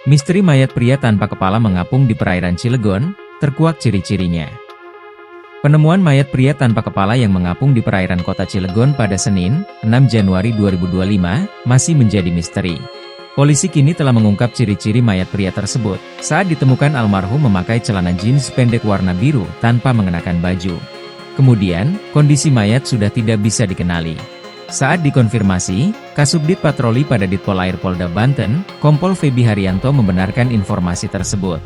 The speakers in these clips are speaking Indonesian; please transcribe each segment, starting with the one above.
Misteri mayat pria tanpa kepala mengapung di perairan Cilegon, terkuak ciri-cirinya. Penemuan mayat pria tanpa kepala yang mengapung di perairan kota Cilegon pada Senin, 6 Januari 2025, masih menjadi misteri. Polisi kini telah mengungkap ciri-ciri mayat pria tersebut. Saat ditemukan almarhum memakai celana jeans pendek warna biru tanpa mengenakan baju. Kemudian, kondisi mayat sudah tidak bisa dikenali. Saat dikonfirmasi, Kasubdit Patroli pada Ditpol Air Polda Banten, Kompol Feby Haryanto membenarkan informasi tersebut.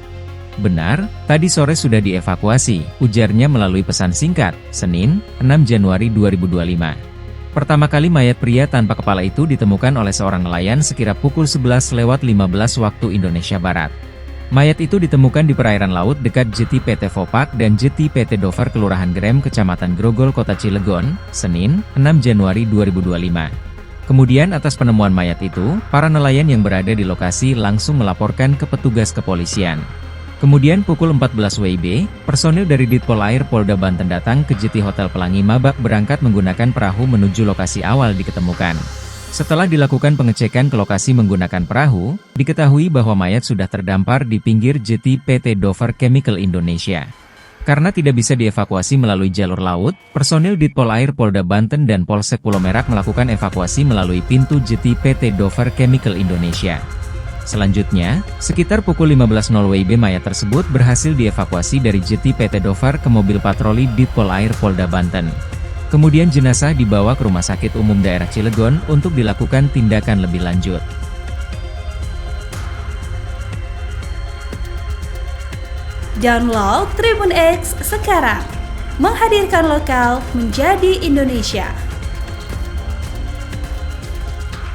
Benar, tadi sore sudah dievakuasi, ujarnya melalui pesan singkat, Senin, 6 Januari 2025. Pertama kali mayat pria tanpa kepala itu ditemukan oleh seorang nelayan sekira pukul 11:15 waktu Indonesia Barat. Mayat itu ditemukan di perairan laut dekat Jeti PT Vopak dan Jeti PT Dover Kelurahan Grem Kecamatan Grogol Kota Cilegon, Senin, 6 Januari 2025. Kemudian atas penemuan mayat itu, para nelayan yang berada di lokasi langsung melaporkan ke petugas kepolisian. Kemudian pukul 14 WIB, personil dari Ditpol Air Polda Banten datang ke Jeti Hotel Pelangi Mabak berangkat menggunakan perahu menuju lokasi awal diketemukan. Setelah dilakukan pengecekan ke lokasi menggunakan perahu, diketahui bahwa mayat sudah terdampar di pinggir jeti PT Dover Chemical Indonesia. Karena tidak bisa dievakuasi melalui jalur laut, personil Ditpol Air Polda Banten dan Polsek Pulau Merak melakukan evakuasi melalui pintu jeti PT Dover Chemical Indonesia. Selanjutnya, sekitar pukul 15.00 WIB mayat tersebut berhasil dievakuasi dari jeti PT Dover ke mobil patroli Ditpol Air Polda Banten. Kemudian jenazah dibawa ke Rumah Sakit Umum Daerah Cilegon untuk dilakukan tindakan lebih lanjut. Download Tribun X sekarang, menghadirkan lokal menjadi Indonesia.